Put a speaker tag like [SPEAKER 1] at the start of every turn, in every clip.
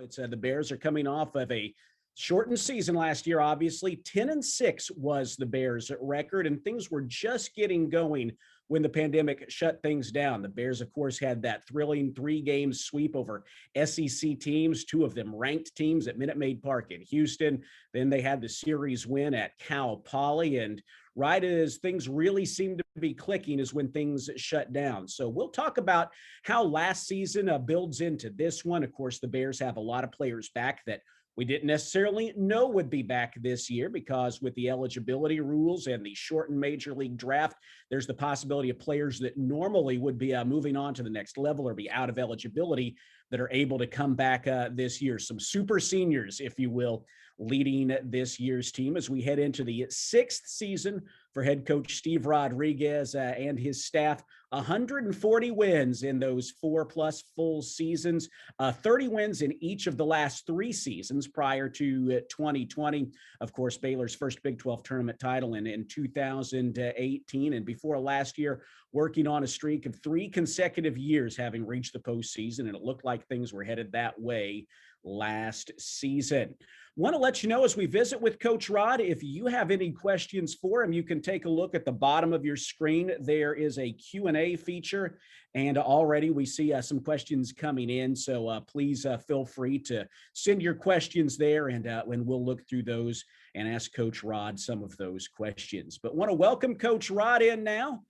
[SPEAKER 1] It's the Bears are coming off of a shortened season last year. Obviously, 10-6 was the Bears' record, and things were just getting going when the pandemic shut things down. The Bears, of course, had that thrilling 3-game sweep over SEC teams, 2 of them ranked teams at Minute Maid Park in Houston. Then they had the series win at Cal Poly, and right as things really seemed to be clicking is when things shut down. So we'll talk about how last season builds into this one. Of course, the Bears have a lot of players back that we didn't necessarily know would be back this year, because with the eligibility rules and the shortened major league draft, there's the possibility of players that normally would be moving on to the next level or be out of eligibility that are able to come back this year. Some super seniors, if you will, leading this year's team as we head into the 6th season for head coach Steve Rodriguez and his staff. 140 wins in those 4+ full seasons, 30 wins in each of the last 3 seasons prior to 2020. Of course, Baylor's first Big 12 tournament title in 2018, and before last year, working on a streak of 3 consecutive years having reached the postseason, and it looked like things were headed that way last season. Want to let you know as we visit with Coach Rod, if you have any questions for him, you can take a look at the bottom of your screen. There is a Q&A feature, and already we see some questions coming in. So please feel free to send your questions there, and we'll look through those and ask Coach Rod some of those questions. But want to welcome Coach Rod in now.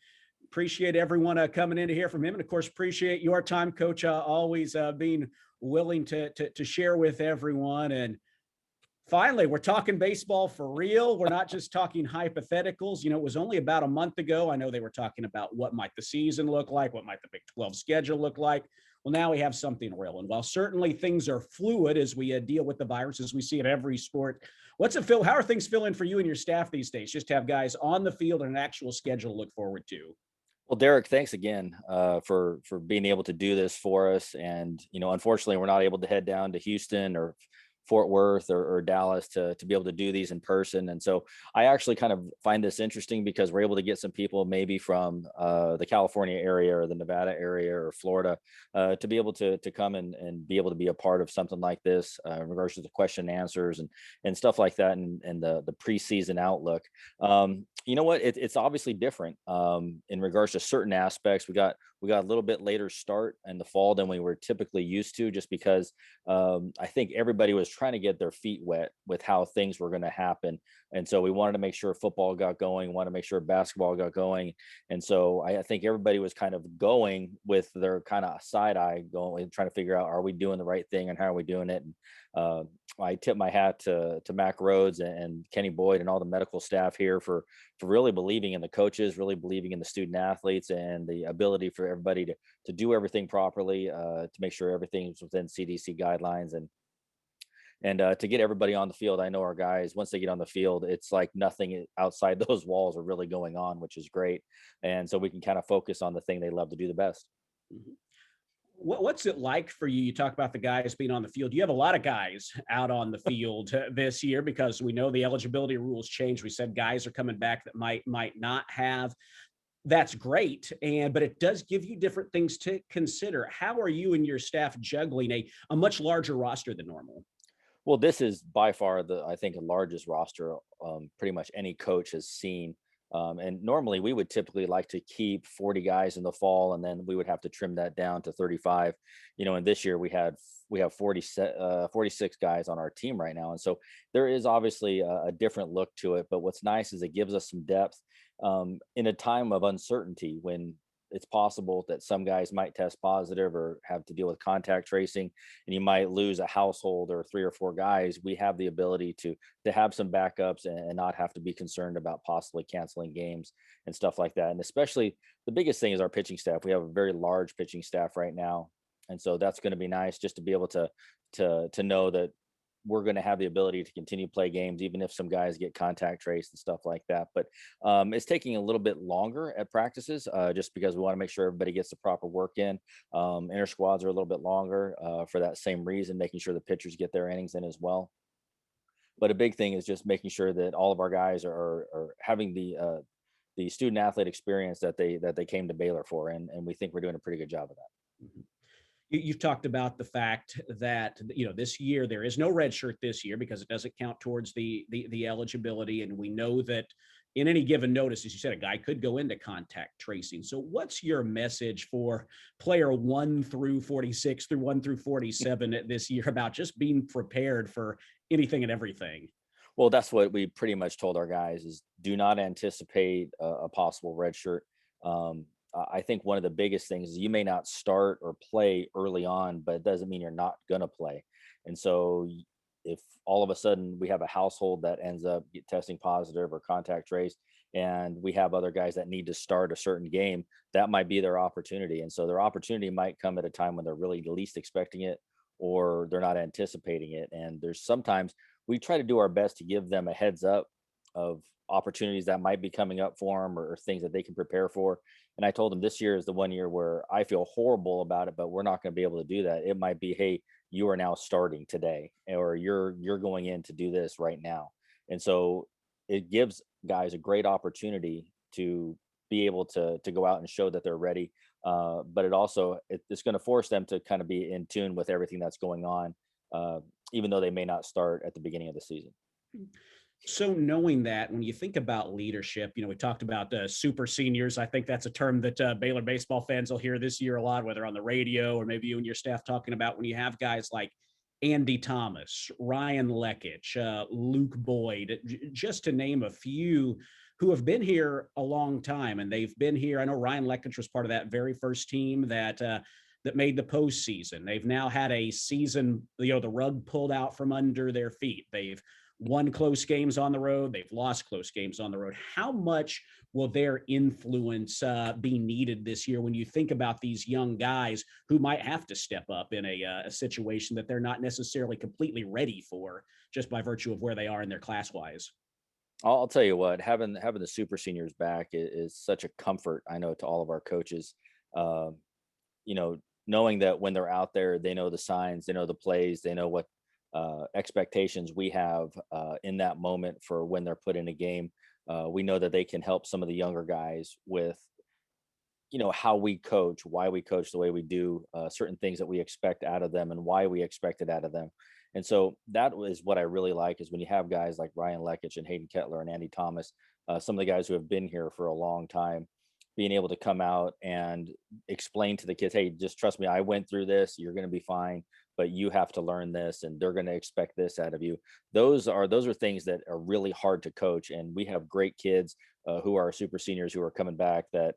[SPEAKER 1] Appreciate everyone coming in to hear from him. And of course, appreciate your time, Coach, always being willing to share with everyone. And finally, we're talking baseball for real. We're not just talking hypotheticals. You know, it was only about a month ago. I know they were talking about what might the season look like, what might the Big 12 schedule look like. Well, now we have something real. And while certainly things are fluid as we deal with the virus, as we see at every sport, what's it feel? How are things feeling for you and your staff these days? Just to have guys on the field and an actual schedule to look forward to.
[SPEAKER 2] Well, Derek, thanks again for being able to do this for us. And, unfortunately, we're not able to head down to Houston or Fort Worth or Dallas to be able to do these in person. And so I actually kind of find this interesting because we're able to get some people maybe from the California area or the Nevada area or Florida to be able to come and be able to be a part of something like this in regards to the question and answers and stuff like that, and the preseason outlook. You know what? It's obviously different in regards to certain aspects. We got a little bit later start in the fall than we were typically used to, just because I think everybody was trying to get their feet wet with how things were going to happen. And so we wanted to make sure football got going, wanted to make sure basketball got going. And so I think everybody was kind of going with their kind of side eye going, trying to figure out, are we doing the right thing and how are we doing it? And I tip my hat to Mac Rhodes and Kenny Boyd and all the medical staff here for really believing in the coaches, really believing in the student athletes, and the ability for everybody to do everything properly, to make sure everything's within CDC guidelines, and to get everybody on the field. I know our guys, once they get on the field, it's like nothing outside those walls are really going on, which is great. And so we can kind of focus on the thing they love to do the best.
[SPEAKER 1] Mm-hmm. What's it like for you? You talk about the guys being on the field. You have a lot of guys out on the field this year, because we know the eligibility rules change. We said guys are coming back that might not have. That's great. But it does give you different things to consider. How are you and your staff juggling a much larger roster than normal?
[SPEAKER 2] Well, this is by far I think, the largest roster pretty much any coach has seen. And normally we would typically like to keep 40 guys in the fall, and then we would have to trim that down to 35. And this year we have 46 guys on our team right now. And so there is obviously a different look to it. But what's nice is it gives us some depth in a time of uncertainty, when it's possible that some guys might test positive or have to deal with contact tracing, and you might lose a household or 3 or 4 guys. We have the ability to have some backups and not have to be concerned about possibly canceling games and stuff like that. And especially the biggest thing is our pitching staff. We have a very large pitching staff right now. And so that's going to be nice, just to be able to know that we're going to have the ability to continue to play games, even if some guys get contact traced and stuff like that. But it's taking a little bit longer at practices, just because we want to make sure everybody gets the proper work in. Inter squads are a little bit longer for that same reason, making sure the pitchers get their innings in as well. But a big thing is just making sure that all of our guys are having the student athlete experience that they came to Baylor for. And we think we're doing a pretty good job of that.
[SPEAKER 1] Mm-hmm. You've talked about the fact that this year there is no red shirt this year because it doesn't count towards the eligibility, and we know that in any given notice, as you said, a guy could go into contact tracing. So, what's your message for player 1 through 46 through 1 through 47 this year about just being prepared for anything and everything?
[SPEAKER 2] Well, that's what we pretty much told our guys is do not anticipate a possible red shirt. I think one of the biggest things is you may not start or play early on, but it doesn't mean you're not going to play. And so if all of a sudden we have a household that ends up testing positive or contact trace, and we have other guys that need to start a certain game, that might be their opportunity. And so their opportunity might come at a time when they're really least expecting it or they're not anticipating it. And there's sometimes we try to do our best to give them a heads up of opportunities that might be coming up for them or things that they can prepare for. And I told them this year is the one year where I feel horrible about it, but we're not going to be able to do that. It might be, hey, you are now starting today, or you're going in to do this right now. And so it gives guys a great opportunity to be able to go out and show that they're ready. But it's going to force them to kind of be in tune with everything that's going on, uh, even though they may not start at the beginning of the season.
[SPEAKER 1] So knowing that, when you think about leadership, we talked about super seniors. I think that's a term that Baylor baseball fans will hear this year a lot, whether on the radio or maybe you and your staff talking about when you have guys like Andy Thomas, Ryan Leckich, Luke Boyd, just to name a few who have been here a long time. And they've been here. I know Ryan Leckich was part of that very first team that made the postseason. They've now had a season, the rug pulled out from under their feet. They've won close games on the road. They've lost close games on the road. How much will their influence be needed this year when you think about these young guys who might have to step up in a situation that they're not necessarily completely ready for just by virtue of where they are in their class wise?
[SPEAKER 2] I'll tell you what, having the super seniors back is such a comfort. I know to all of our coaches, um, you know, knowing that when they're out there, they know the signs, they know the plays, they know what expectations we have in that moment for when they're put in a game. We know that they can help some of the younger guys with, how we coach, why we coach the way we do, certain things that we expect out of them and why we expect it out of them. And so that was what I really like is when you have guys like Ryan Leckich and Hayden Kettler and Andy Thomas, some of the guys who have been here for a long time, being able to come out and explain to the kids, hey, just trust me, I went through this, you're going to be fine, but you have to learn this and they're going to expect this out of you. Those are things that are really hard to coach. And we have great kids who are super seniors who are coming back that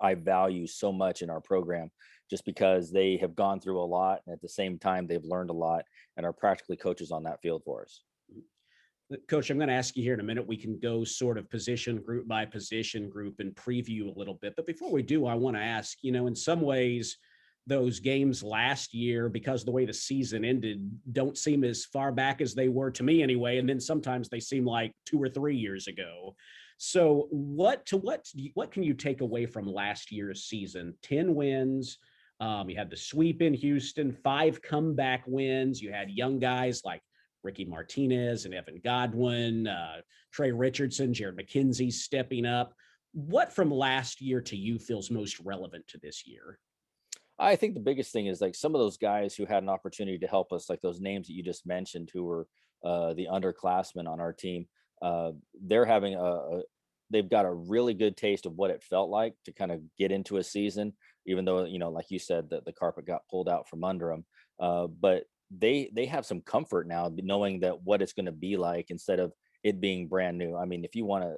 [SPEAKER 2] I value so much in our program just because they have gone through a lot and at the same time they've learned a lot and are practically coaches on that field for us.
[SPEAKER 1] Coach, I'm going to ask you here in a minute. We can go sort of position group by position group and preview a little bit. But before we do, I want to ask, in some ways, those games last year, because the way the season ended, don't seem as far back as they were to me anyway. And then sometimes they seem like 2 or 3 years ago. So what can you take away from last year's season? 10 wins. You had the sweep in Houston, 5 comeback wins. You had young guys like Ricky Martinez and Evan Godwin, Trey Richardson, Jared McKenzie stepping up. What from last year to you feels most relevant to this year?
[SPEAKER 2] I think the biggest thing is like some of those guys who had an opportunity to help us, like those names that you just mentioned, who were the underclassmen on our team. They're having they've got a really good taste of what it felt like to kind of get into a season, even though like you said, that the carpet got pulled out from under them. But they have some comfort now, knowing that what it's going to be like instead of it being brand new. I mean, if you want to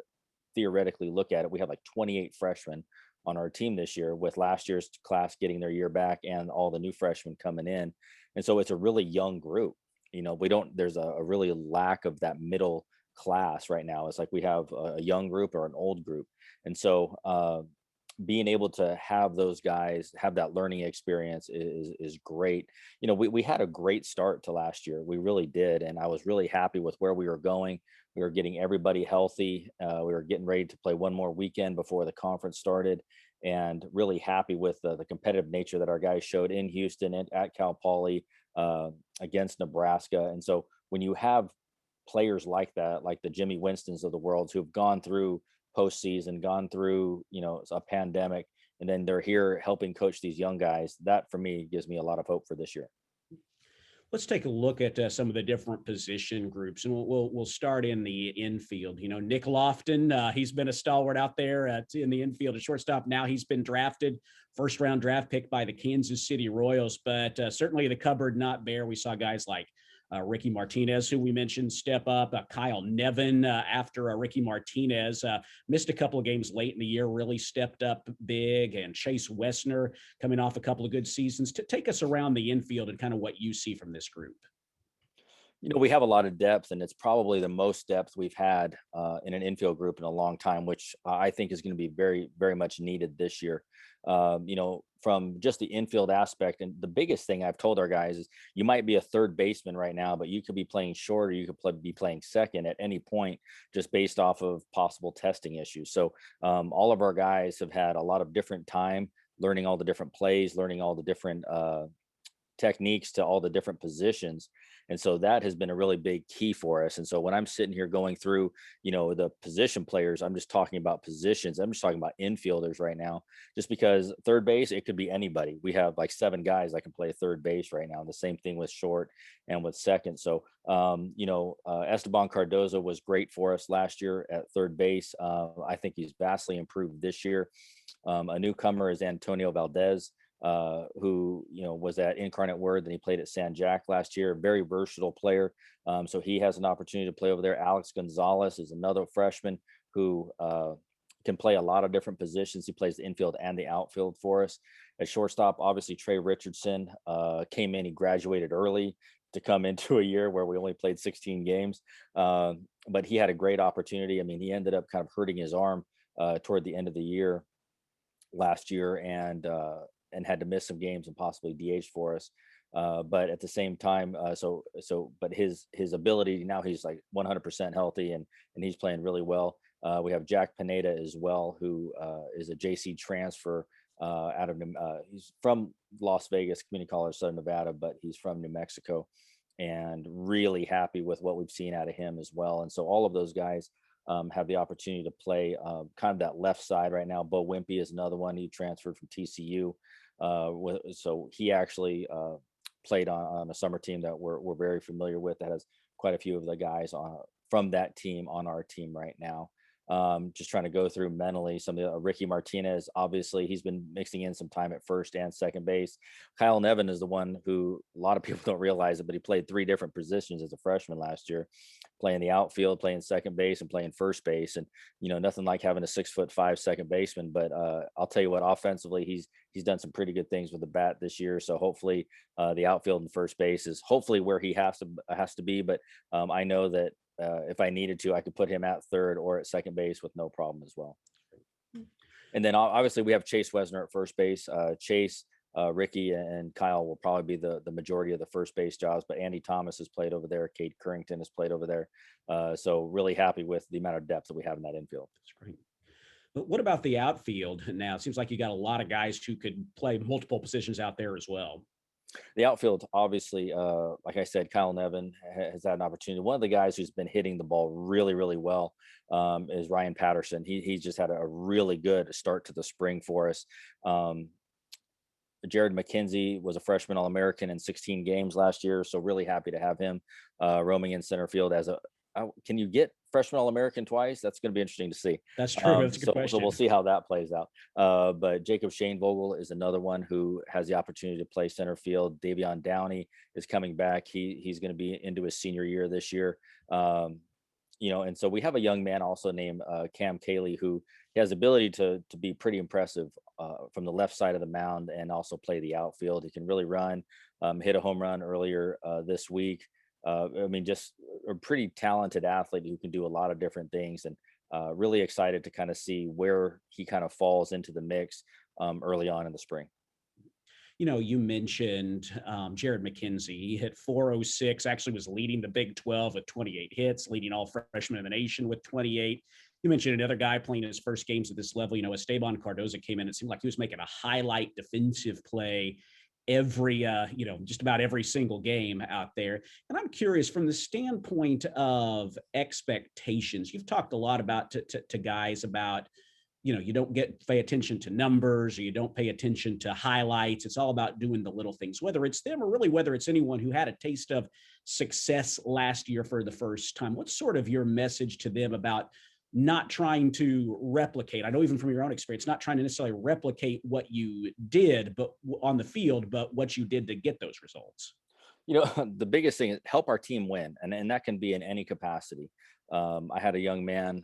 [SPEAKER 2] theoretically look at it, we have like 28 freshmen on our team this year, with last year's class getting their year back and all the new freshmen coming in. And so it's a really young group. We don't, there's a really lack of that middle class right now. It's like we have a young group or an old group. And so being able to have those guys have that learning experience is great. We had a great start to last year. We really did. And I was really happy with where we were going. We were getting everybody healthy. We were getting ready to play one more weekend before the conference started, and really happy with the competitive nature that our guys showed in Houston and at Cal Poly against Nebraska. And so when you have players like that, like the Jimmy Winstons of the world who've gone through postseason, gone through, a pandemic, and then they're here helping coach these young guys. That for me gives me a lot of hope for this year.
[SPEAKER 1] Let's take a look at some of the different position groups, and we'll start in the infield. You know, Nick Lofton, he's been a stalwart out there in the infield at shortstop. Now he's been drafted, first round draft pick by the Kansas City Royals, but certainly the cupboard not bare. We saw guys like Ricky Martinez, who we mentioned, step up. Kyle Nevin, after Ricky Martinez missed a couple of games late in the year, really stepped up big. And Chase Wessner coming off a couple of good seasons. To take us around the infield and kind of what you see from this group.
[SPEAKER 2] You know, we have a lot of depth, and it's probably the most depth we've had in an infield group in a long time, which I think is going to be very, very much needed this year. You know, from just the infield aspect, and the biggest thing I've told our guys is you might be a third baseman right now, but you could be playing short or you could be playing second at any point, just based off of possible testing issues. So all of our guys have had a lot of different time learning all the different plays, learning all the different techniques to all the different positions. And so that has been a really big key for us. And so when I'm sitting here going through, you know, the position players, I'm just talking about positions. I'm just talking about infielders right now, just because third base, it could be anybody. We have like 7 guys that can play third base right now. The same thing with short and with second. So, you know, Esteban Cardozo was great for us last year at third base. I think he's vastly improved this year. A newcomer is Antonio Valdez, who, you know, was at Incarnate Word, then he played at San Jac last year. Very versatile player. So he has an opportunity to play over there. Alex Gonzalez is another freshman who can play a lot of different positions. He plays the infield and the outfield for us. At shortstop, obviously Trey Richardson came in. He graduated early to come into a year where we only played 16 games, but he had a great opportunity. I mean, he ended up kind of hurting his arm toward the end of the year last year, and had to miss some games and possibly DH for us. But at the same time, but his ability now, he's like 100% healthy, and he's playing really well. We have Jack Pineda as well, who is a JC transfer out of he's from Las Vegas Community College, Southern Nevada, but he's from New Mexico, and really happy with what we've seen out of him as well. And so all of those guys have the opportunity to play kind of that left side right now. Bo Wimpy is another one. He transferred from TCU. So he actually played on a summer team that we're very familiar with, that has quite a few of the guys from that team on our team right now. Just trying to go through mentally some of the Ricky Martinez. Obviously, he's been mixing in some time at first and second base. Kyle Nevin is the one who a lot of people don't realize it, but he played 3 different positions as a freshman last year, playing the outfield, playing second base, and playing first base. And you know, nothing like having a 6'5" second baseman. But I'll tell you what, offensively, he's done some pretty good things with the bat this year. So hopefully, the outfield and first base is hopefully where he has to be. But I know that if I needed to, I could put him at third or at second base with no problem as well. And then obviously we have Chase Wessner at first base. Chase, Ricky, and Kyle will probably be the majority of the first base jobs, but Andy Thomas has played over there. Cade Currington has played over there. So really happy with the amount of depth that we have in that infield.
[SPEAKER 1] That's great. But what about the outfield now? It seems like you got a lot of guys who could play multiple positions out there as well.
[SPEAKER 2] The outfield, obviously, like I said, Kyle Nevin has had an opportunity. One of the guys who's been hitting the ball really, really well is Ryan Patterson. He's just had a really good start to the spring for us. Jared McKenzie was a freshman All-American in 16 games last year, so really happy to have him roaming in center field as can you get freshman All-American twice? That's going to be interesting to see.
[SPEAKER 1] That's true. That's a good question.
[SPEAKER 2] So we'll see how that plays out. But Jacob Shanevogle is another one who has the opportunity to play center field. Davion Downey is coming back. He's going to be into his senior year this year. You know, and so we have a young man also named Cam Cayley, who has the ability to be pretty impressive from the left side of the mound and also play the outfield. He can really run, hit a home run earlier this week. I mean, just a pretty talented athlete who can do a lot of different things, and really excited to kind of see where he kind of falls into the mix early on in the spring.
[SPEAKER 1] You know, you mentioned Jared McKenzie. He hit 406, actually was leading the Big 12 with 28 hits, leading all freshmen in the nation with 28. You mentioned another guy playing his first games at this level. You know, Esteban Cardozo came in. It seemed like he was making a highlight defensive play every just about every single game out there. And I'm curious, from the standpoint of expectations, you've talked a lot about to guys about you don't pay attention to numbers, or you don't pay attention to highlights. It's all about doing the little things, whether it's them or really whether it's anyone who had a taste of success last year for the first time. What's sort of your message to them about not trying to replicate? I know even from your own experience, not trying to necessarily replicate what you did, but on the field, but what you did to get those results.
[SPEAKER 2] The biggest thing is help our team win, and that can be in any capacity. I had a young man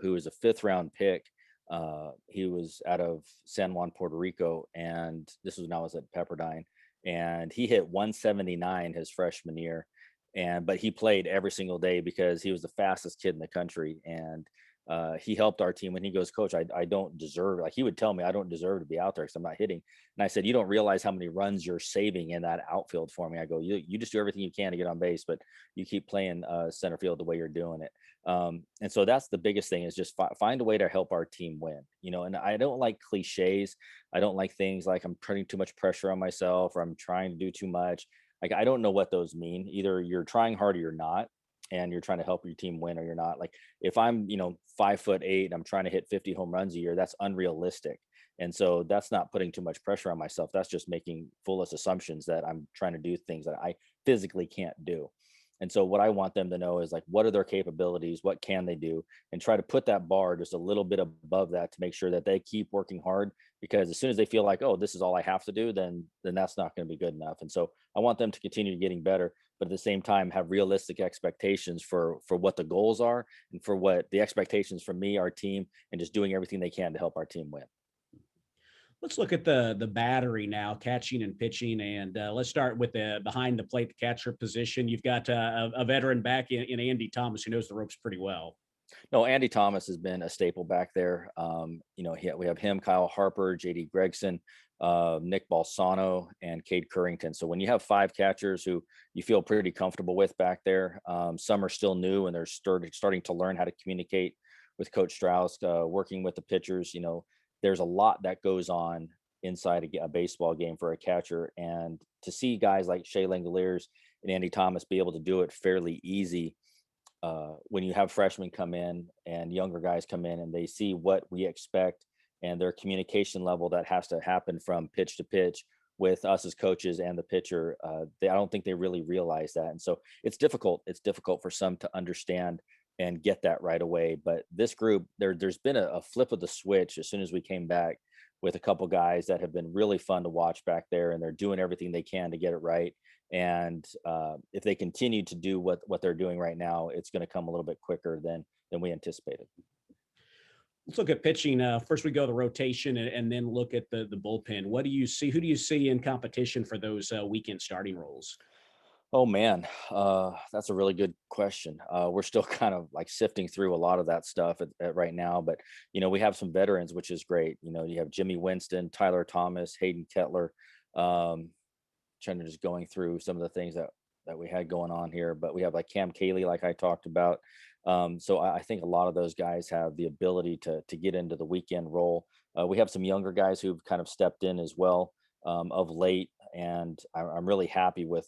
[SPEAKER 2] who was a fifth round pick. He was out of San Juan, Puerto Rico, and this was when I was at Pepperdine, and he hit 179 his freshman year. But he played every single day because he was the fastest kid in the country, and he helped our team. When he goes, Coach, I don't deserve, like he would tell me, I don't deserve to be out there because I'm not hitting. And I said, you don't realize how many runs you're saving in that outfield for me. I go, you just do everything you can to get on base, but you keep playing center field the way you're doing it. And so that's the biggest thing, is just find a way to help our team win. And I don't like cliches. I don't like things like I'm putting too much pressure on myself, or I'm trying to do too much. Like, I don't know what those mean. Either you're trying hard or you're not, and you're trying to help your team win, or you're not. Like, if I'm, 5'8" and I'm trying to hit 50 home runs a year, that's unrealistic. And so that's not putting too much pressure on myself. That's just making foolish assumptions that I'm trying to do things that I physically can't do. And so what I want them to know is, like, what are their capabilities? What can they do? And try to put that bar just a little bit above that to make sure that they keep working hard, because as soon as they feel like, oh, this is all I have to do, then that's not going to be good enough. And so I want them to continue getting better, but at the same time have realistic expectations for what the goals are, and for what the expectations from me, our team, and just doing everything they can to help our team win.
[SPEAKER 1] Let's look at the battery now, catching and pitching, and let's start with the behind the plate, the catcher position. You've got a veteran back in Andy Thomas, who knows the ropes pretty well.
[SPEAKER 2] No, Andy Thomas has been a staple back there. We have him, Kyle Harper, JD Gregson, Nick Balsano, and Cade Currington. So when you have five catchers who you feel pretty comfortable with back there, some are still new and they're starting to learn how to communicate with Coach Strauss, working with the pitchers. There's a lot that goes on inside a baseball game for a catcher, and to see guys like Shea Langoliers and Andy Thomas be able to do it fairly easy, when you have freshmen come in and younger guys come in and they see what we expect, and their communication level that has to happen from pitch to pitch with us as coaches and the pitcher, I don't think they really realize that. And so it's difficult. It's difficult for some to understand and get that right away. But this group, there's been a flip of the switch as soon as we came back, with a couple guys that have been really fun to watch back there, and they're doing everything they can to get it right. And if they continue to do what they're doing right now, it's going to come a little bit quicker than we anticipated.
[SPEAKER 1] Let's look at pitching. First, we go the rotation, and then look at the bullpen. What do you see? Who do you see in competition for those weekend starting roles?
[SPEAKER 2] Oh man, that's a really good question. We're still kind of like sifting through a lot of that stuff at right now, but we have some veterans, which is great. You have Jimmy Winston, Tyler Thomas, Hayden Kettler. Trying to just going through some of the things that we had going on here, but we have like Cam Cayley, like I talked about. So I think a lot of those guys have the ability to get into the weekend role. We have some younger guys who've kind of stepped in as well, of late, and I'm really happy with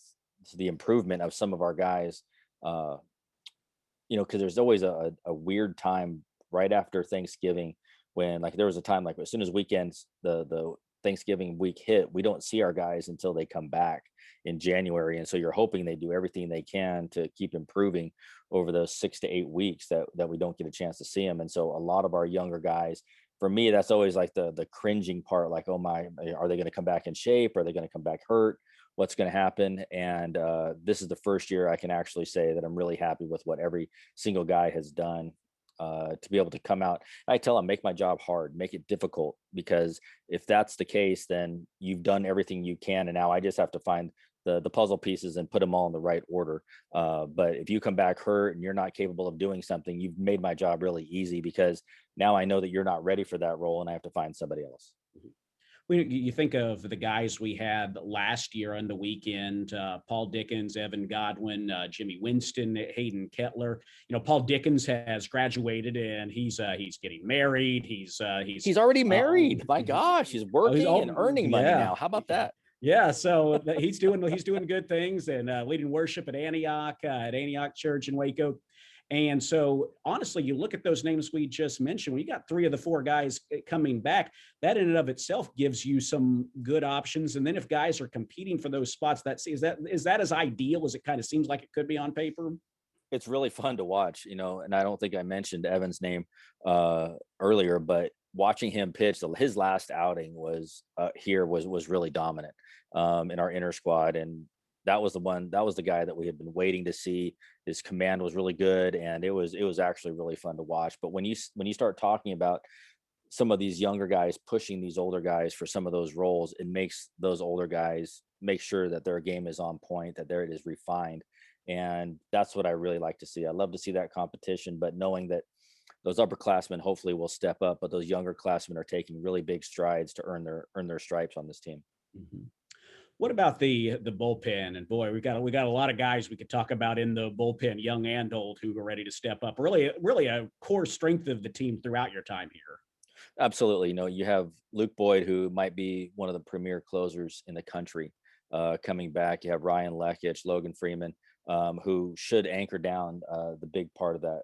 [SPEAKER 2] the improvement of some of our guys. Because there's always a weird time right after Thanksgiving, when, like, there was a time, like, as soon as weekends, the Thanksgiving week hit, we don't see our guys until they come back in January. And so you're hoping they do everything they can to keep improving over those 6 to 8 weeks that we don't get a chance to see them. And so a lot of our younger guys, for me, that's always like the cringing part. Like, oh my, are they going to come back in shape? Are they going to come back hurt? What's going to happen? And this is the first year I can actually say that I'm really happy with what every single guy has done, to be able to come out. I tell them, make my job hard, make it difficult, because if that's the case, then you've done everything you can, and now I just have to find the puzzle pieces and put them all in the right order. But if you come back hurt and you're not capable of doing something, you've made my job really easy, because now I know that you're not ready for that role and I have to find somebody else.
[SPEAKER 1] You think of the guys we had last year on the weekend: Paul Dickens, Evan Godwin, Jimmy Winston, Hayden Kettler. Paul Dickens has graduated and he's getting married. He's
[SPEAKER 2] already married. My gosh, he's working and earning money
[SPEAKER 1] yeah.
[SPEAKER 2] now. How about that?
[SPEAKER 1] Yeah, so he's doing good things, and leading worship at Antioch Church in Waco. And so, honestly, you look at those names we just mentioned, when you got three of the four guys coming back, that in and of itself gives you some good options. And then if guys are competing for those spots, is that as ideal as it kind of seems like it could be on paper?
[SPEAKER 2] It's really fun to watch, and I don't think I mentioned Evan's name earlier, but watching him pitch, his last outing was here was really dominant in our inner squad, and that was the guy that we had been waiting to see. His command was really good, and it was actually really fun to watch. But when you start talking about some of these younger guys pushing these older guys for some of those roles, it makes those older guys make sure that their game is on point, that there it is refined. And that's what I really like to see. I love to see that competition, but knowing that those upperclassmen hopefully will step up, but those younger classmen are taking really big strides to earn their stripes on this team.
[SPEAKER 1] Mhm. What about the bullpen? And boy, we got a lot of guys we could talk about in the bullpen, young and old, who are ready to step up. Really a core strength of the team throughout your time here.
[SPEAKER 2] Absolutely. You have Luke Boyd, who might be one of the premier closers in the country, coming back. You have Ryan Lekich, Logan Freeman, who should anchor down the big part of that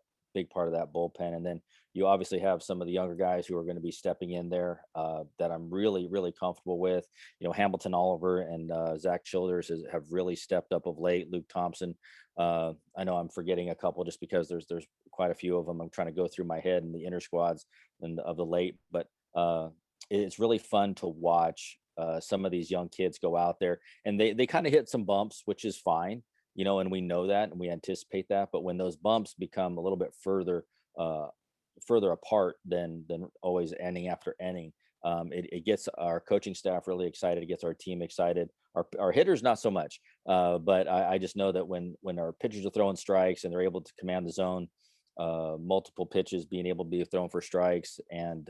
[SPEAKER 2] bullpen. And then you obviously have some of the younger guys who are going to be stepping in there that I'm really, really comfortable with. Hamilton Oliver and Zach Childers have really stepped up of late. Luke Thompson. I know I'm forgetting a couple just because there's quite a few of them. I'm trying to go through my head in the inner squads and of the late, but it's really fun to watch some of these young kids go out there, and they kind of hit some bumps, which is fine, and we know that and we anticipate that. But when those bumps become a little bit uh, further apart than always ending after ending, it gets our coaching staff really excited. It gets our team excited. Our hitters not so much, but I just know that when our pitchers are throwing strikes and they're able to command the zone, multiple pitches being able to be thrown for strikes, and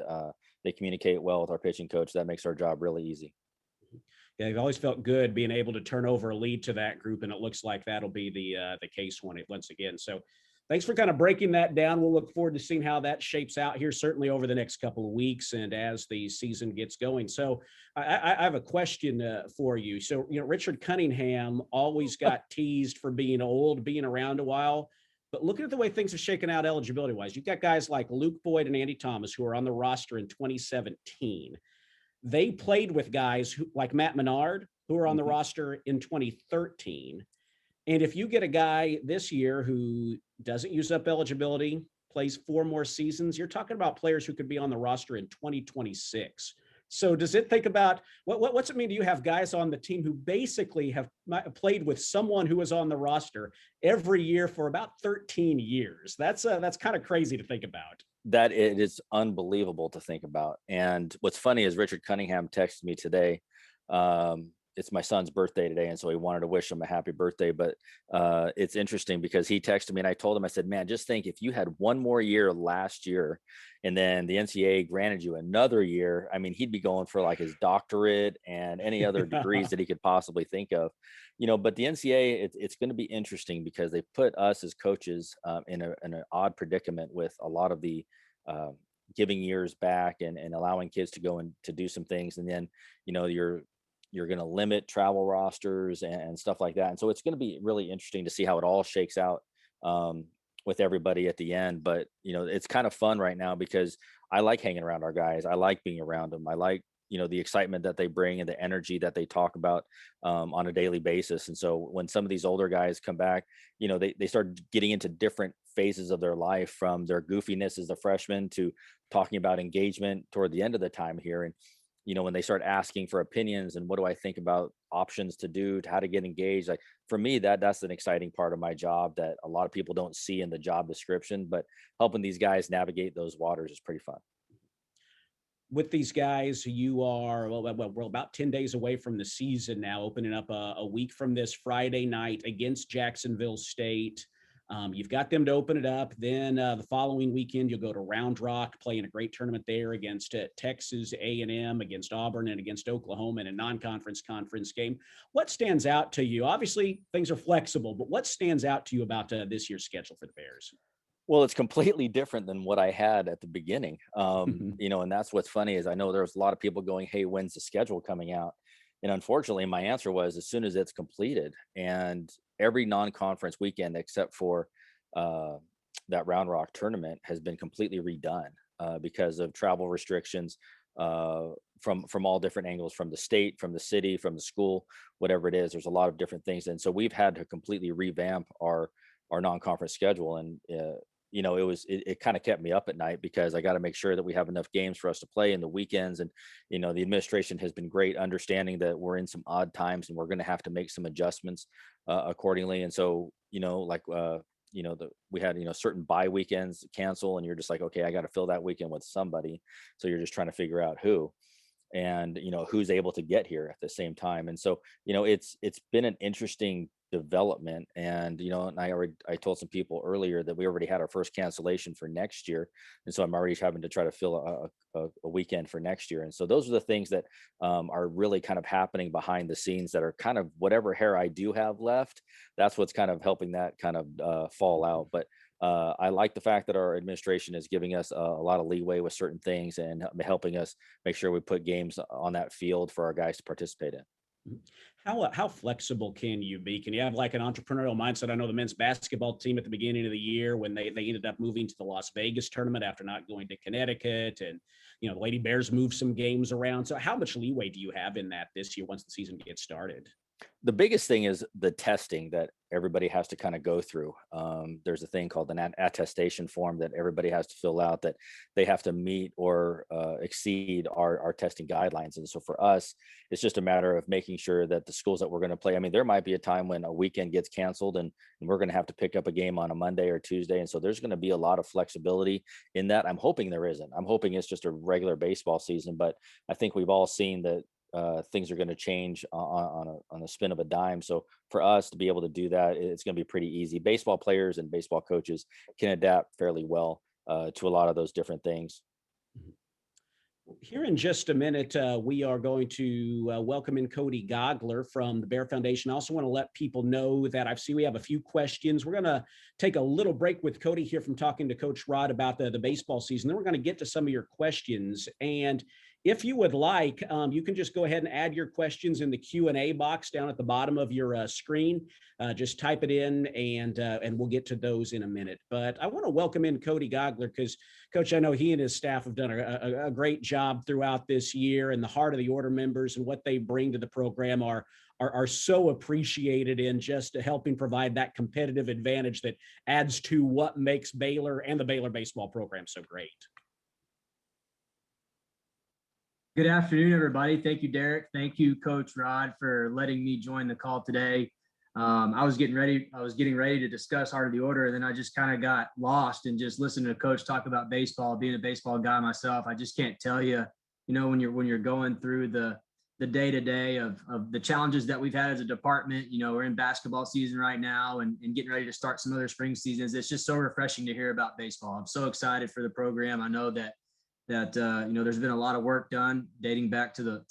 [SPEAKER 2] they communicate well with our pitching coach, that makes our job really easy.
[SPEAKER 1] Yeah, they've always felt good being able to turn over a lead to that group, and it looks like that'll be the case once again. So, thanks for kind of breaking that down. We'll look forward to seeing how that shapes out here, certainly over the next couple of weeks and as the season gets going. So, I have a question for you. So, Richard Cunningham always got teased for being old, being around a while. But looking at the way things have shaken out eligibility wise, you've got guys like Luke Boyd and Andy Thomas who are on the roster in 2017. They played with guys like Matt Menard, who are on the
[SPEAKER 2] Mhm.
[SPEAKER 1] roster in 2013. And if you get a guy this year who doesn't use up eligibility, plays four more seasons, you're talking about players who could be on the roster in 2026. So does it think about what's it mean? Do you have guys on the team who basically have played with someone who was on the roster every year for about 13 years? That's kind of crazy to think about.
[SPEAKER 2] That it is unbelievable to think about. And what's funny is Richard Cunningham texted me today. It's my son's birthday today, and so he wanted to wish him a happy birthday. But it's interesting because he texted me, and I told him, I said, "Man, just think if you had one more year last year, and then the NCAA granted you another year. I mean, he'd be going for like his doctorate and any other degrees that he could possibly think of." But the NCAA, it's going to be interesting because they put us as coaches in an odd predicament with a lot of the uh, giving years back and allowing kids to go and to do some things, and then you're going to limit travel rosters and stuff like that. And so it's going to be really interesting to see how it all shakes out um, with everybody at the end. But it's kind of fun right now because I like hanging around our guys. I like being around them. I like the excitement that they bring and the energy that they talk about on a daily basis. And so when some of these older guys come back, they start getting into different phases of their life, from their goofiness as a freshman to talking about engagement toward the end of the time here. And when they start asking for opinions and what do I think about options to do, to how to get engaged, like for me, that's an exciting part of my job that a lot of people don't see in the job description. But helping these guys navigate those waters is pretty fun.
[SPEAKER 1] With these guys, you are we're about 10 days away from the season now, opening up a week from this Friday night against Jacksonville State. You've got them to open it up. Then the following weekend, you'll go to Round Rock, playing a great tournament there against Texas A&M, against Auburn, and against Oklahoma in a non-conference conference game. What stands out to you? Obviously, things are flexible, but what stands out to you about this year's schedule for the Bears?
[SPEAKER 2] Well, it's completely different than what I had at the beginning. And that's what's funny is I know there's a lot of people going, "Hey, when's the schedule coming out?" And unfortunately, my answer was as soon as it's completed. And every non-conference weekend except for uh, that Round Rock tournament has been completely redone because of travel restrictions from all different angles, from the state, from the city, from the school, whatever it is. There's a lot of different things, and so we've had to completely revamp our non-conference schedule. And it kind of kept me up at night because I got to make sure that we have enough games for us to play in the weekends. And the administration has been great, understanding that we're in some odd times and we're going to have to make some adjustments accordingly. And so we had certain bye weekends cancel, and you're just like, okay, I got to fill that weekend with somebody. So you're just trying to figure out who, and who's able to get here at the same time. And so it's been an interesting development. And and I told some people earlier that we already had our first cancellation for next year, and so I'm already having to try to fill a weekend for next year. And so those are the things that are really kind of happening behind the scenes, that are kind of whatever hair I do have left, that's what's kind of helping that kind of fall out. But I like the fact that our administration is giving us a lot of leeway with certain things and helping us make sure we put games on that field for our guys to participate in.
[SPEAKER 1] How flexible can you be? Can you have like an entrepreneurial mindset? I know the men's basketball team at the beginning of the year, when they ended up moving to the Las Vegas tournament after not going to Connecticut, and the Lady Bears moved some games around. So how much leeway do you have in that this year once the season gets started?
[SPEAKER 2] The biggest thing is the testing that everybody has to kind of go through. There's a thing called an attestation form that everybody has to fill out, that they have to meet or exceed our testing guidelines. And so for us, it's just a matter of making sure that the schools that we're going to play, I mean, there might be a time when a weekend gets canceled and we're going to have to pick up a game on a Monday or Tuesday. And so there's going to be a lot of flexibility in that. I'm hoping there isn't. I'm hoping it's just a regular baseball season, but I think we've all seen that things are going to change on a spin of a dime. So for us to be able to do that, it's going to be pretty easy. Baseball players and baseball coaches can adapt fairly well to a lot of those different things.
[SPEAKER 1] Here in just a minute, we are going to welcome in Cody Gogler from the Bear Foundation. I also want to let people know that we have a few questions. We're going to take a little break with Cody here from talking to Coach Rod about the baseball season. Then we're going to get to some of your questions. And if you would like, you can just go ahead and add your questions in the Q&A box down at the bottom of your screen. Just type it in, and we'll get to those in a minute. But I want to welcome in Cody Gogler because, Coach, I know he and his staff have done a great job throughout this year, and the Heart of the Order members and what they bring to the program are so appreciated in just helping provide that competitive advantage that adds to what makes Baylor and the Baylor baseball program so great.
[SPEAKER 3] Good afternoon, everybody. Thank you, Derek. Thank you, Coach Rod, for letting me join the call today. I was getting ready to discuss Heart of the Order, and then I just kind of got lost and just listening to Coach talk about baseball. Being a baseball guy myself, I just can't tell you, when you're going through the day-to-day of the challenges that we've had as a department. We're in basketball season right now and getting ready to start some other spring seasons. It's just so refreshing to hear about baseball. I'm so excited for the program. I know that there's been a lot of work done dating back to the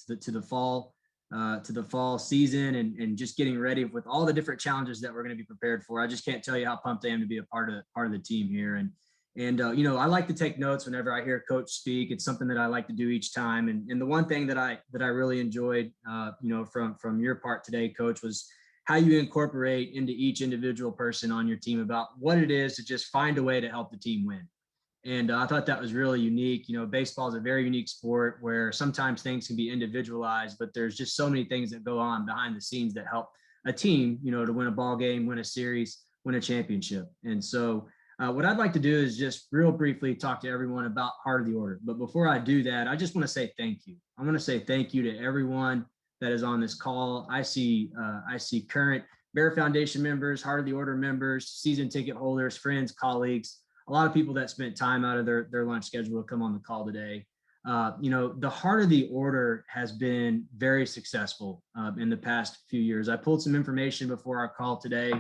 [SPEAKER 3] fall season and just getting ready with all the different challenges that we're going to be prepared for. I just can't tell you how pumped I am to be a part of the team here. And I like to take notes whenever I hear Coach speak. It's something that I like to do each time. And the one thing that I really enjoyed, from your part today, Coach, was how you incorporate into each individual person on your team about what it is to just find a way to help the team win. And I thought that was really unique. Baseball is a very unique sport where sometimes things can be individualized, but there's just so many things that go on behind the scenes that help a team, to win a ball game, win a series, win a championship. And so what I'd like to do is just real briefly talk to everyone about Heart of the Order. But before I do that, I just want to say thank you. I want to say thank you to everyone that is on this call. I see current Bear Foundation members, Heart of the Order members, season ticket holders, friends, colleagues, a lot of people that spent time out of their lunch schedule to come on the call today. The Heart of the Order has been very successful in the past few years. I pulled some information before our call today,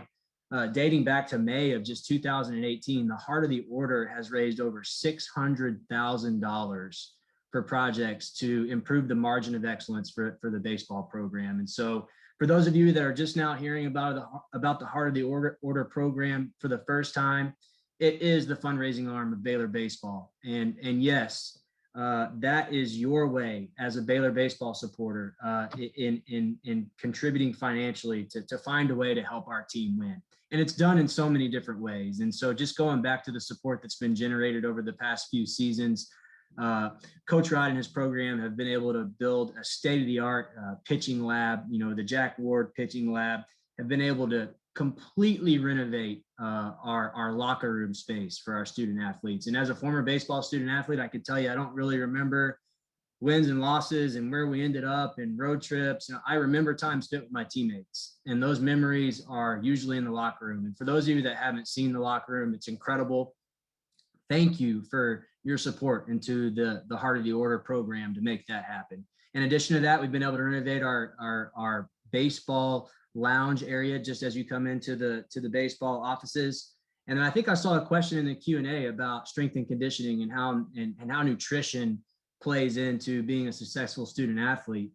[SPEAKER 3] dating back to May of just 2018. The Heart of the Order has raised over $600,000 for projects to improve the margin of excellence for the baseball program. And so for those of you that are just now hearing about the Heart of the Order program for the first time, it is the fundraising arm of Baylor Baseball. And yes, that is your way as a Baylor baseball supporter in contributing financially to find a way to help our team win. And it's done in so many different ways. And so just going back to the support that's been generated over the past few seasons, Coach Rod and his program have been able to build a state-of-the-art pitching lab. The Jack Ward pitching lab, have been able to completely renovate our locker room space for our student athletes. And as a former baseball student athlete, I can tell you, I don't really remember wins and losses and where we ended up and road trips. I remember time spent with my teammates, and those memories are usually in the locker room. And for those of you that haven't seen the locker room, it's incredible. Thank you for your support into the Heart of the Order program to make that happen. In addition to that, we've been able to renovate our baseball lounge area just as you come into the baseball offices. And then I think I saw a question in the Q&A about strength and conditioning and how nutrition plays into being a successful student athlete.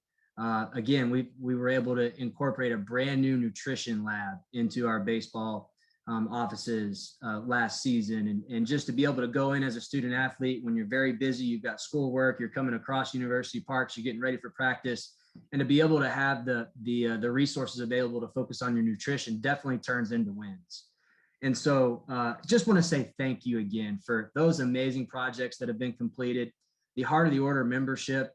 [SPEAKER 3] Again, we were able to incorporate a brand new nutrition lab into our baseball offices last season. And just to be able to go in as a student athlete when you're very busy, you've got schoolwork, you're coming across university parks, you're getting ready for practice, and to be able to have the resources available to focus on your nutrition definitely turns into wins. And so just want to say thank you again for those amazing projects that have been completed. The Heart of the Order membership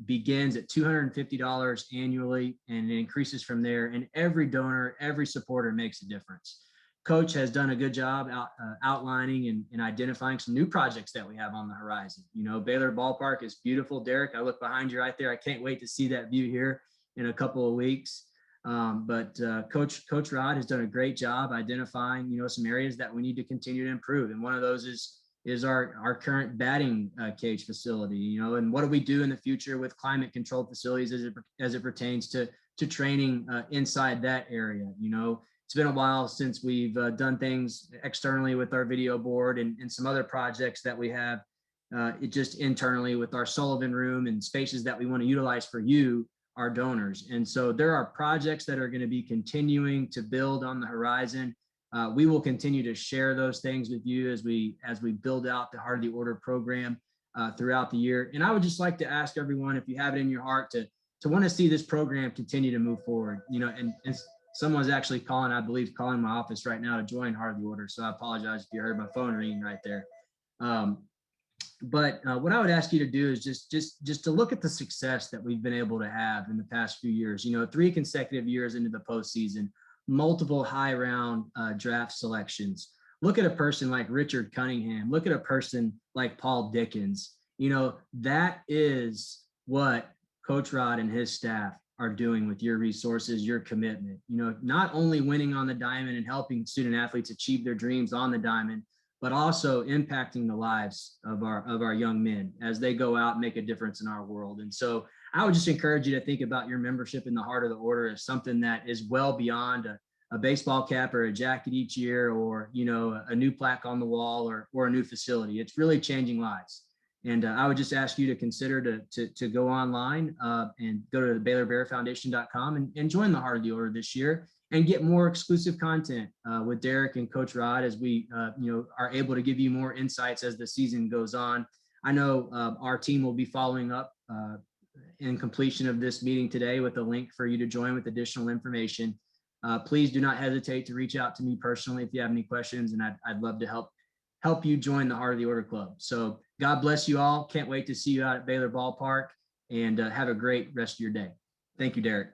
[SPEAKER 3] begins at $250 annually, and it increases from there. And every donor, every supporter makes a difference. Coach has done a good job outlining and identifying some new projects that we have on the horizon. Baylor Ballpark is beautiful. Derek, I look behind you right there. I can't wait to see that view here in a couple of weeks. But Coach Rod has done a great job identifying, some areas that we need to continue to improve. And one of those is our current batting cage facility, and what do we do in the future with climate controlled facilities as it pertains to training inside that area. It's been a while since we've done things externally with our video board and some other projects that we have just internally with our Sullivan room and spaces that we want to utilize for you, our donors. And so there are projects that are going to be continuing to build on the horizon. We will continue to share those things with you as we build out the Heart of the Order program throughout the year. And I would just like to ask everyone, if you have it in your heart to want to see this program continue to move forward, and someone's actually calling my office right now to join Heart of the Order. So I apologize if you heard my phone ringing right there. But what I would ask you to do is just to look at the success that we've been able to have in the past few years. 3 consecutive years into the postseason, multiple high round draft selections. Look at a person like Richard Cunningham. Look at a person like Paul Dickens. That is what Coach Rod and his staff are doing with your resources, your commitment. Not only winning on the diamond and helping student athletes achieve their dreams on the diamond, but also impacting the lives of our young men as they go out and make a difference in our world. And so I would just encourage you to think about your membership in the Heart of the Order as something that is well beyond a baseball cap or a jacket each year, or a new plaque on the wall or a new facility. It's really changing lives. And I would just ask you to consider to go online and go to BaylorBearFoundation.com and join the Heart of the Order this year and get more exclusive content with Derek and Coach Rod as we are able to give you more insights as the season goes on. I know our team will be following up in completion of this meeting today with a link for you to join with additional information. Please do not hesitate to reach out to me personally if you have any questions, and I'd love to help you join the Heart of the Order Club. So God bless you all. Can't wait to see you out at Baylor Ballpark, and have a great rest of your day. Thank you, Derek.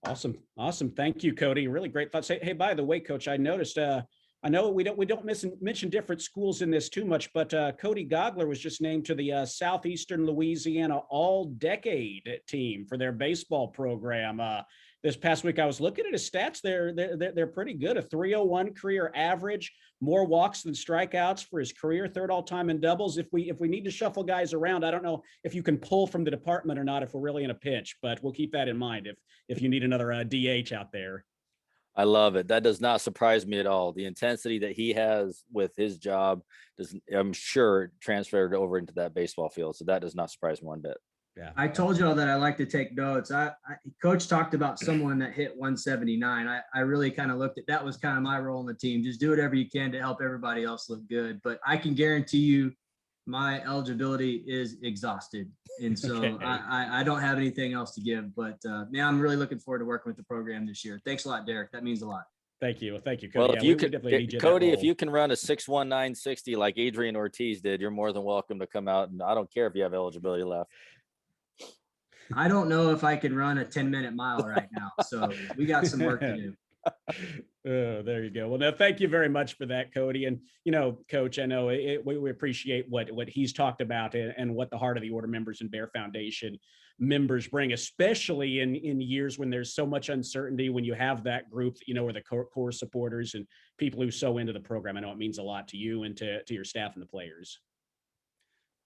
[SPEAKER 1] Awesome. Thank you, Cody. Really great thoughts. Hey, by the way, Coach, I noticed, I know we don't mention different schools in this too much, but Cody Gogler was just named to the Southeastern Louisiana All-Decade team for their baseball program. This past week, I was looking at his stats. They're pretty good. A 301 career average, more walks than strikeouts for his career, third all time in doubles. If we need to shuffle guys around, I don't know if you can pull from the department or not if we're really in a pinch, but we'll keep that in mind if you need another DH out there.
[SPEAKER 2] I love it. That does not surprise me at all. The intensity that he has with his job I'm sure, transferred over into that baseball field. So that does not surprise me one bit.
[SPEAKER 3] Yeah, I told you all that I like to take notes. Coach talked about someone that hit 179. I really kind of looked at that was kind of my role in the team. Just do whatever you can to help everybody else look good. But I can guarantee you my eligibility is exhausted. And so okay. I don't have anything else to give. But man, I'm really looking forward to working with the program this year. Thanks a lot, Derek. That means a lot.
[SPEAKER 1] Thank you. Thank you, Cody.
[SPEAKER 2] Well,
[SPEAKER 1] Yeah,
[SPEAKER 2] if you
[SPEAKER 1] we
[SPEAKER 2] could,
[SPEAKER 1] definitely need you in that
[SPEAKER 2] Cody, if
[SPEAKER 1] role.
[SPEAKER 2] you can run a 6'1", 960 like Adrian Ortiz did, you're more than welcome to come out. And I don't care if you have eligibility left.
[SPEAKER 3] I don't know if I can run a 10-minute mile right now. So we got some work to do.
[SPEAKER 1] Oh, there you go. Well, no, thank you very much for that, Cody. And, you know, Coach, I know we appreciate what he's talked about and what the Heart of the Order members and Bear Foundation members bring, especially in years when there's so much uncertainty, when you have that group, you know, are the core supporters and people who so into the program. I know it means a lot to you and to your staff and the players.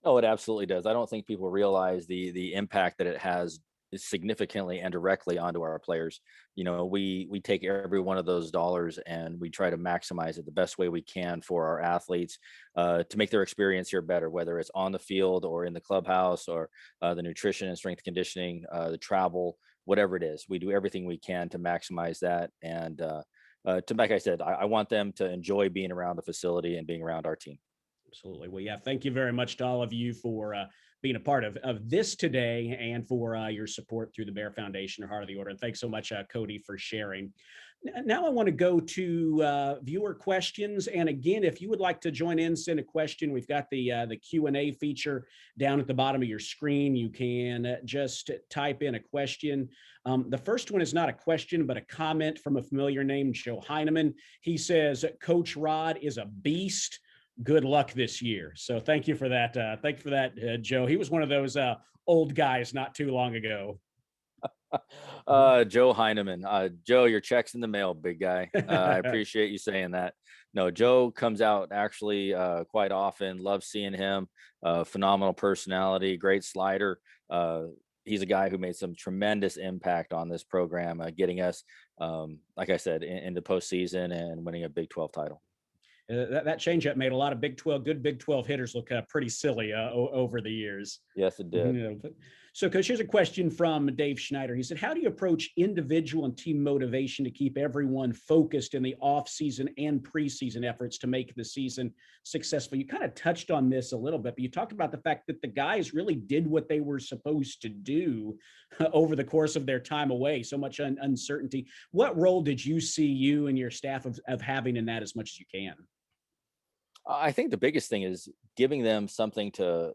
[SPEAKER 2] Oh, it absolutely does. I don't think people realize the impact that it has significantly and directly onto our players. You know, we take every one of those dollars and we try to maximize it the best way we can for our athletes, to make their experience here better, whether it's on the field or in the clubhouse or the nutrition and strength conditioning, the travel, whatever it is. We do everything we can to maximize that. And like I said, I want them to enjoy being around the facility and being around our team.
[SPEAKER 1] Absolutely. Well, yeah, thank you very much to all of you for being a part of this today and for your support through the Bear Foundation or Heart of the Order. And thanks so much, Cody, for sharing. Now I want to go to viewer questions. And again, if you would like to join in, send a question. We've got the Q&A feature down at the bottom of your screen. You can just type in a question. The first one is not a question, but a comment from a familiar name, Joe Heineman. He says, Coach Rod is a beast. Good luck this year. So thank you for that. Thank you for that, Joe. He was one of those old guys not too long ago.
[SPEAKER 2] Joe Heineman. Joe, your check's in the mail, big guy. I appreciate you saying that. No, Joe comes out actually quite often. Love seeing him. Phenomenal personality, great slider. He's a guy who made some tremendous impact on this program, getting us, like I said, into postseason and winning a Big 12 title.
[SPEAKER 1] That changeup made a lot of good Big 12 hitters look pretty silly over the years.
[SPEAKER 2] Yes, it did.
[SPEAKER 1] You know, so, Coach, here's a question from Dave Schneider. He said, how do you approach individual and team motivation to keep everyone focused in the off-season and preseason efforts to make the season successful? You kind of touched on this a little bit, but you talked about the fact that the guys really did what they were supposed to do over the course of their time away. So much uncertainty. What role did you see you and your staff of having in that as much as you can?
[SPEAKER 2] I think the biggest thing is giving them something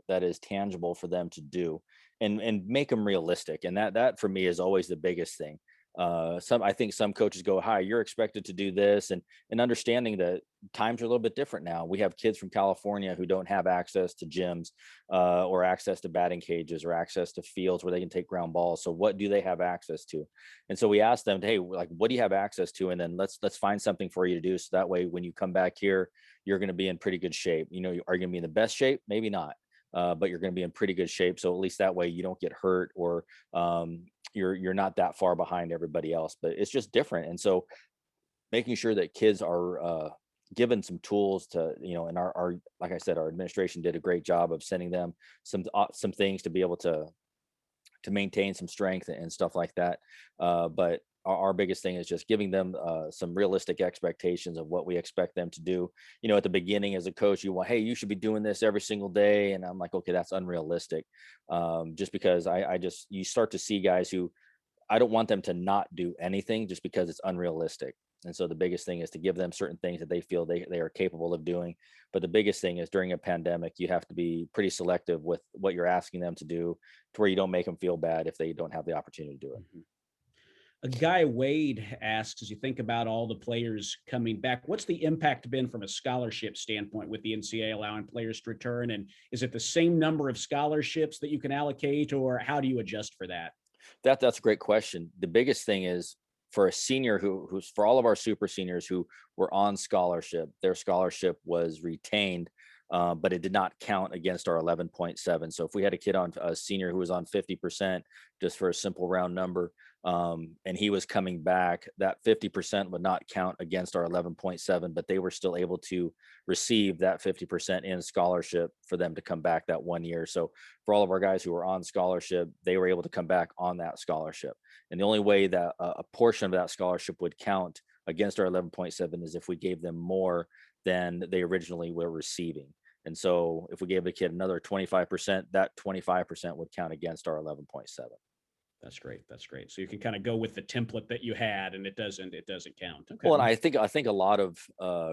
[SPEAKER 2] that is tangible for them to do and make them realistic. And that for me is always the biggest thing. I think some coaches go, hi, you're expected to do this, and understanding that times are a little bit different now. We have kids from California who don't have access to gyms, or access to batting cages or access to fields where they can take ground balls. So what do they have access to? And so we ask them, hey, like, what do you have access to? And then let's find something for you to do. So that way, when you come back here, you're going to be in pretty good shape. You know, are you going to be in the best shape? Maybe not. But you're going to be in pretty good shape. So at least that way you don't get hurt, or you're not that far behind everybody else. But it's just different. And so making sure that kids are given some tools to, you know, and our like I said, our administration did a great job of sending them some things to be able to maintain some strength and stuff like that. But our biggest thing is just giving them some realistic expectations of what we expect them to do. You know, at the beginning as a coach, you want, hey, you should be doing this every single day. And I'm like, okay, that's unrealistic. Just because you start to see guys who, I don't want them to not do anything just because it's unrealistic. And so the biggest thing is to give them certain things that they feel they are capable of doing. But the biggest thing is during a pandemic, you have to be pretty selective with what you're asking them to do, to where you don't make them feel bad if they don't have the opportunity to do it.
[SPEAKER 1] Mm-hmm. A guy Wade asks, as you think about all the players coming back, what's the impact been from a scholarship standpoint with the NCAA allowing players to return? And is it the same number of scholarships that you can allocate, or how do you adjust for that?
[SPEAKER 2] That's a great question. The biggest thing is for a senior who's for all of our super seniors who were on scholarship, their scholarship was retained, but it did not count against our 11.7. So if we had a senior who was on 50%, just for a simple round number, and he was coming back, that 50% would not count against our 11.7, but they were still able to receive that 50% in scholarship for them to come back that 1 year. So for all of our guys who were on scholarship, they were able to come back on that scholarship. And the only way that a portion of that scholarship would count against our 11.7 is if we gave them more than they originally were receiving. And so if we gave the kid another 25%, that 25% would count against our 11.7.
[SPEAKER 1] That's great. That's great. So you can kind of go with the template that you had, and it doesn't count. Okay.
[SPEAKER 2] Well, and I think a lot of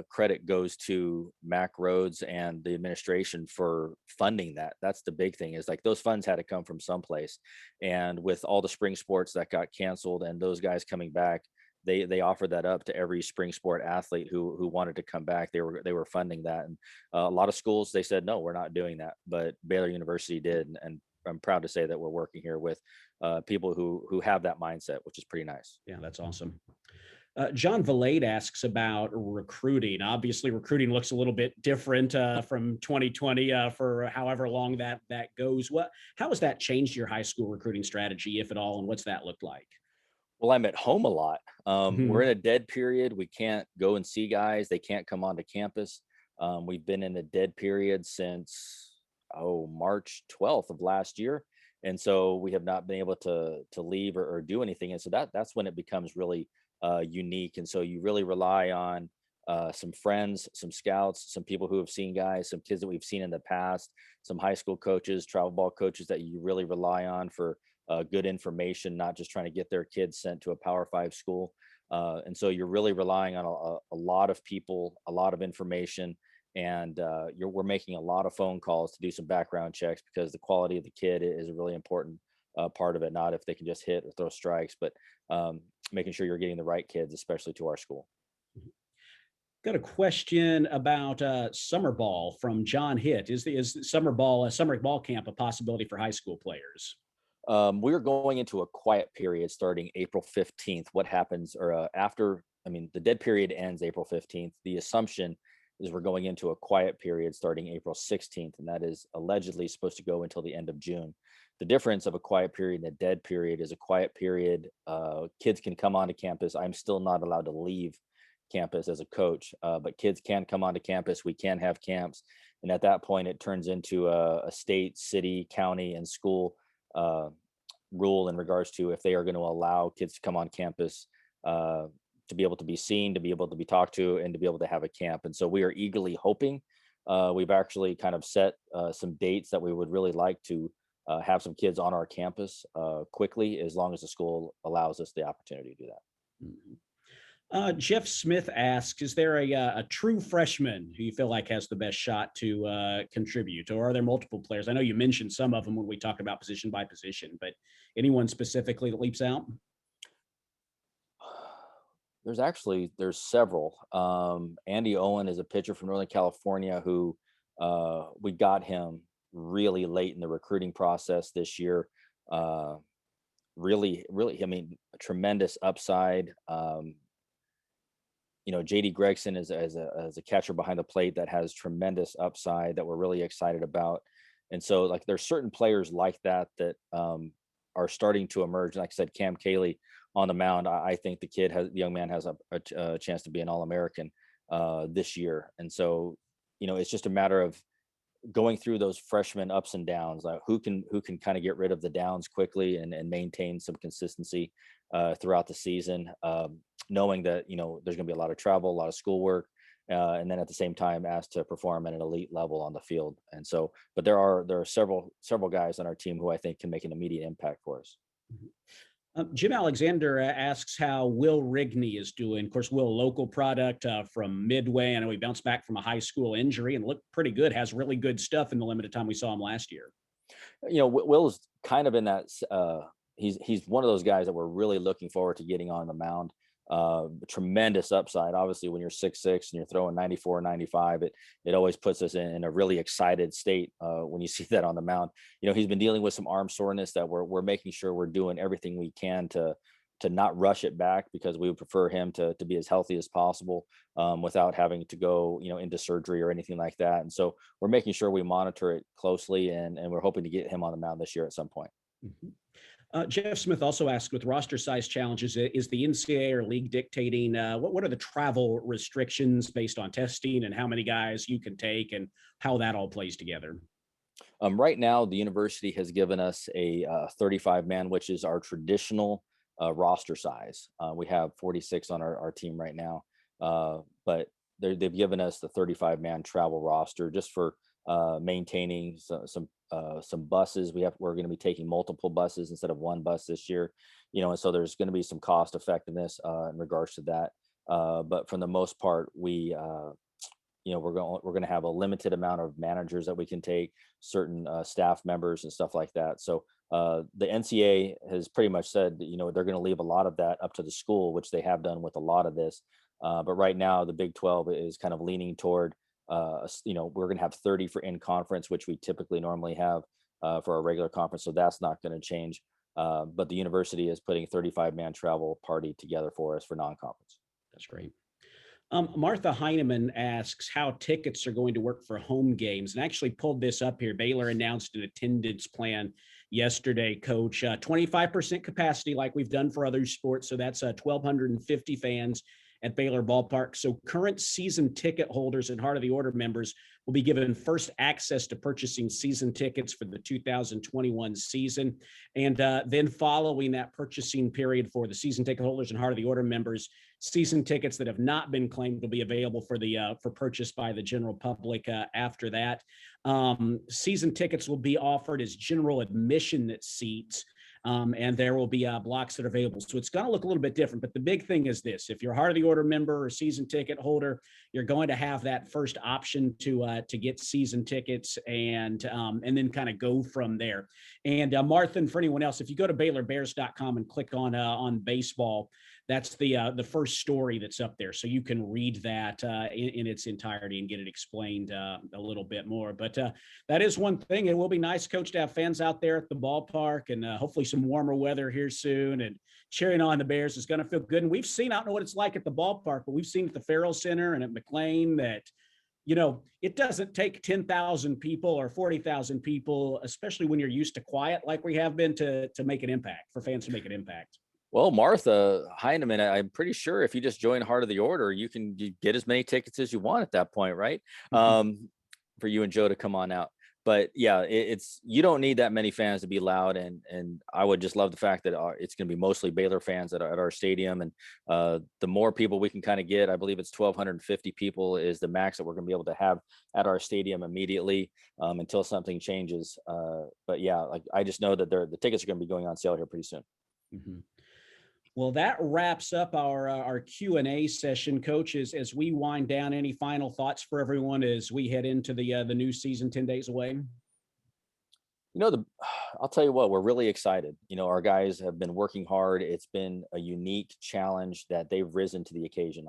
[SPEAKER 2] credit goes to Mac Rhodes and the administration for funding that. That's the big thing, is like those funds had to come from someplace. And with all the spring sports that got canceled and those guys coming back, they offered that up to every spring sport athlete who wanted to come back. They were funding that, and a lot of schools, they said no, we're not doing that, but Baylor University did, and I'm proud to say that we're working here with people who have that mindset, which is pretty nice.
[SPEAKER 1] Yeah, that's awesome. John Valade asks about recruiting. Obviously, recruiting looks a little bit different from 2020 for however long that goes. How has that changed your high school recruiting strategy, if at all, and what's that looked like?
[SPEAKER 2] Well, I'm at home a lot. We're
[SPEAKER 1] Mhm.
[SPEAKER 2] in a dead period. We can't go and see guys. They can't come onto campus. We've been in a dead period since March 12th of last year, and so we have not been able to leave or do anything. And so that's when it becomes really unique. And so you really rely on some friends, some scouts, some people who have seen guys, some kids that we've seen in the past, some high school coaches, travel ball coaches that you really rely on for good information, not just trying to get their kids sent to a Power Five school. And so you're really relying on a lot of people, a lot of information, and we're making a lot of phone calls to do some background checks, because the quality of the kid is a really important part of it. Not if they can just hit or throw strikes, but making sure you're getting the right kids, especially to our school.
[SPEAKER 1] Got a question about summer ball from John Hitt. Is summer ball camp a possibility for high school players?
[SPEAKER 2] We're going into a quiet period starting April 15th. What happens, or after, I mean, the dead period ends April 15th. The assumption is we're going into a quiet period starting April 16th, and that is allegedly supposed to go until the end of June. The difference of a quiet period and a dead period is a quiet period. Kids can come onto campus. I'm still not allowed to leave campus as a coach, but kids can come onto campus. We can have camps. And at that point, it turns into a state, city, county, and school uh, rule in regards to if they are going to allow kids to come on campus, to be able to be seen, to be able to be talked to, and to be able to have a camp. And so we are eagerly hoping. We've actually kind of set some dates that we would really like to have some kids on our campus quickly, as long as the school allows us the opportunity to do that.
[SPEAKER 1] Mhm. Jeff Smith asks, is there a true freshman who you feel like has the best shot to contribute, or are there multiple players? I know you mentioned some of them when we talked about position by position, but anyone specifically that leaps out?
[SPEAKER 2] There's several. Andy Owen is a pitcher from Northern California who we got him really late in the recruiting process this year. Uh, really, I mean, a tremendous upside. JD Gregson is as a catcher behind the plate that has tremendous upside that we're really excited about. And so, like, there's certain players like that are starting to emerge. Like I said, Cam Cayley on the mound. I think the young man has a chance to be an All-American this year. And so, it's just a matter of going through those freshman ups and downs, like who can kind of get rid of the downs quickly and maintain some consistency throughout the season, knowing that there's going to be a lot of travel, a lot of schoolwork, and then at the same time asked to perform at an elite level on the field. And so, but there are several guys on our team who I think can make an immediate impact for us.
[SPEAKER 1] Mhm. Jim Alexander asks how Will Rigney is doing. Of course, Will, local product from Midway. I know he bounced back from a high school injury and looked pretty good. Has really good stuff in the limited time we saw him last year.
[SPEAKER 2] Will's kind of in that. He's one of those guys that we're really looking forward to getting on the mound. Tremendous upside. Obviously, when you're 6'6" and you're throwing 94, 95, it always puts us in a really excited state when you see that on the mound. He's been dealing with some arm soreness that we're making sure we're doing everything we can to not rush it back, because we would prefer him to be as healthy as possible without having to go into surgery or anything like that. And so we're making sure we monitor it closely, and we're hoping to get him on the mound this year at some point.
[SPEAKER 1] Mhm. Jeff Smith also asked, with roster size challenges, is the NCAA or league dictating what are the travel restrictions based on testing and how many guys you can take and how that all plays together?
[SPEAKER 2] Right now, the university has given us a 35-man, which is our traditional roster size. We have 46 on our team right now, but they've given us the 35-man travel roster just for maintaining some buses. We're going to be taking multiple buses instead of one bus this year, and so there's going to be some cost effectiveness in regards to that. But for the most part, we're going to have a limited amount of managers that we can take, certain staff members and stuff like that. So the NCAA has pretty much said that, they're going to leave a lot of that up to the school, which they have done with a lot of this. But right now, the Big 12 is kind of leaning toward, we're going to have 30 for in conference, which we typically normally have for our regular conference. So that's not going to change. But the university is putting a 35-man travel party together for us for non-conference.
[SPEAKER 1] That's great. Martha Heineman asks how tickets are going to work for home games, and actually pulled this up here. Baylor announced an attendance plan yesterday, Coach. 25% capacity like we've done for other sports. So that's 1,250 fans at Baylor Ballpark. So current season ticket holders and Heart of the Order members will be given first access to purchasing season tickets for the 2021 season. And then following that purchasing period for the season ticket holders and Heart of the Order members, season tickets that have not been claimed will be available for purchase by the general public after that. Season tickets will be offered as general admission seats. And there will be blocks that are available. So it's going to look a little bit different. But the big thing is this: if you're a Heart of the Order member or season ticket holder, you're going to have that first option to get season tickets and then kind of go from there. And Martha, and for anyone else, if you go to BaylorBears.com and click on baseball, that's the first story that's up there. So you can read that in its entirety and get it explained a little bit more. But that is one thing. It will be nice, Coach, to have fans out there at the ballpark, and hopefully some warmer weather here soon, and cheering on the Bears is going to feel good. And we've seen, I don't know what it's like at the ballpark, but we've seen at the Farrell Center and at McLean that, it doesn't take 10,000 people or 40,000 people, especially when you're used to quiet like we have been, to make an impact, for fans to make an impact.
[SPEAKER 2] Well, Martha Heineman, I'm pretty sure if you just join Heart of the Order, you get as many tickets as you want at that point, right? For you and Joe to come on out. But yeah, you don't need that many fans to be loud, and I would just love the fact that it's going to be mostly Baylor fans at our stadium, and the more people we can kind of get, I believe it's 1,250 people is the max that we're going to be able to have at our stadium immediately until something changes. But yeah, I just know that the tickets are going to be going on sale here pretty soon.
[SPEAKER 1] Mm-hmm. Well, that wraps up our Q&A session, coaches. As we wind down, any final thoughts for everyone as we head into the new season 10 days away?
[SPEAKER 2] I'll tell you what, we're really excited. Our guys have been working hard. It's been a unique challenge that they've risen to the occasion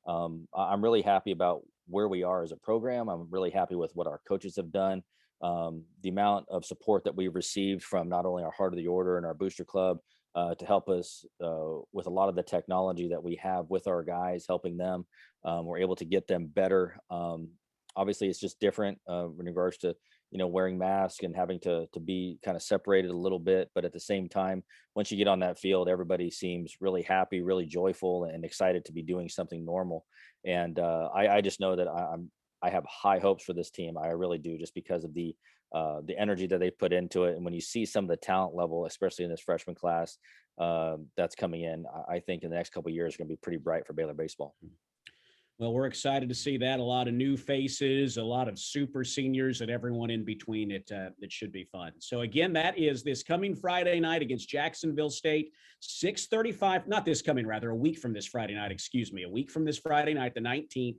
[SPEAKER 2] on. I'm really happy about where we are as a program. I'm really happy with what our coaches have done. The amount of support that we've received from not only our Heart of the Order and our Booster Club, to help us with a lot of the technology that we have with our guys, helping them. We're able to get them better. Obviously, it's just different in regards to, wearing masks and having to be kind of separated a little bit. But at the same time, once you get on that field, everybody seems really happy, really joyful, and excited to be doing something normal. And I just know that I have high hopes for this team. I really do, just because of the energy that they put into it. And when you see some of the talent level, especially in this freshman class that's coming in, I think in the next couple of years are going to be pretty bright for Baylor baseball.
[SPEAKER 1] Well, we're excited to see that. A lot of new faces, a lot of super seniors, and everyone in between. It should be fun. So again, that is this coming Friday night against Jacksonville State, 6:35. Not this coming, rather a week from this Friday night. Excuse me, a week from this Friday night, the 19th.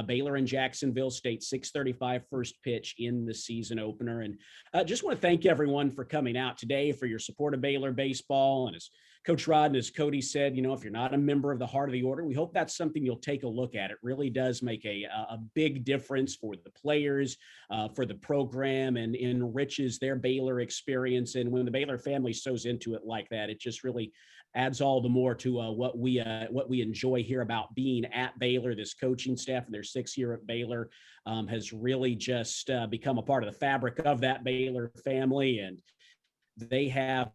[SPEAKER 1] Baylor and Jacksonville State, 6:35 first pitch in the season opener. And just want to thank everyone for coming out today, for your support of Baylor baseball. And as Coach Rod and as Cody said, if you're not a member of the Heart of the Order, we hope that's something you'll take a look at. It really does make a big difference for the players, for the program, and enriches their Baylor experience. And when the Baylor family sews into it like that, it just really adds all the more to what we enjoy here about being at Baylor. This coaching staff and their 6th year at Baylor has really just become a part of the fabric of that Baylor family. And they have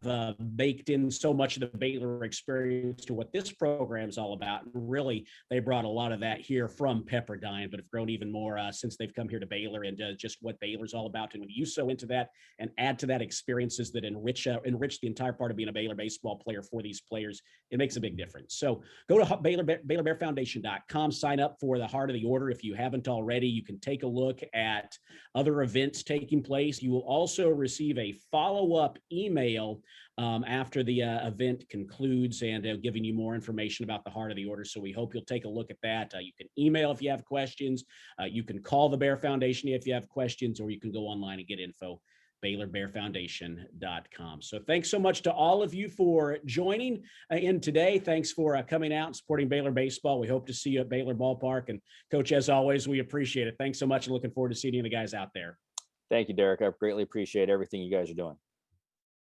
[SPEAKER 1] baked in so much of the Baylor experience to what this program is all about. And really, they brought a lot of that here from Pepperdine, but have grown even more since they've come here to Baylor, and just what Baylor's all about. And when you sow into that and add to that experiences that enrich the entire part of being a Baylor baseball player for these players, it makes a big difference. So go to BaylorBearFoundation.com, sign up for the Heart of the Order if you haven't already. You can take a look at other events taking place. You will also receive a follow-up email after the event concludes, and giving you more information about the Heart of the Order. So we hope you'll take a look at that. You can email if you have questions. You can call the Bear Foundation if you have questions, or you can go online and get info. BaylorBearFoundation.com. So thanks so much to all of you for joining in today. Thanks for coming out and supporting Baylor baseball. We hope to see you at Baylor Ballpark. And Coach, as always, we appreciate it. Thanks so much, and looking forward to seeing you the guys out there.
[SPEAKER 2] Thank you, Derek. I greatly appreciate everything you guys are doing.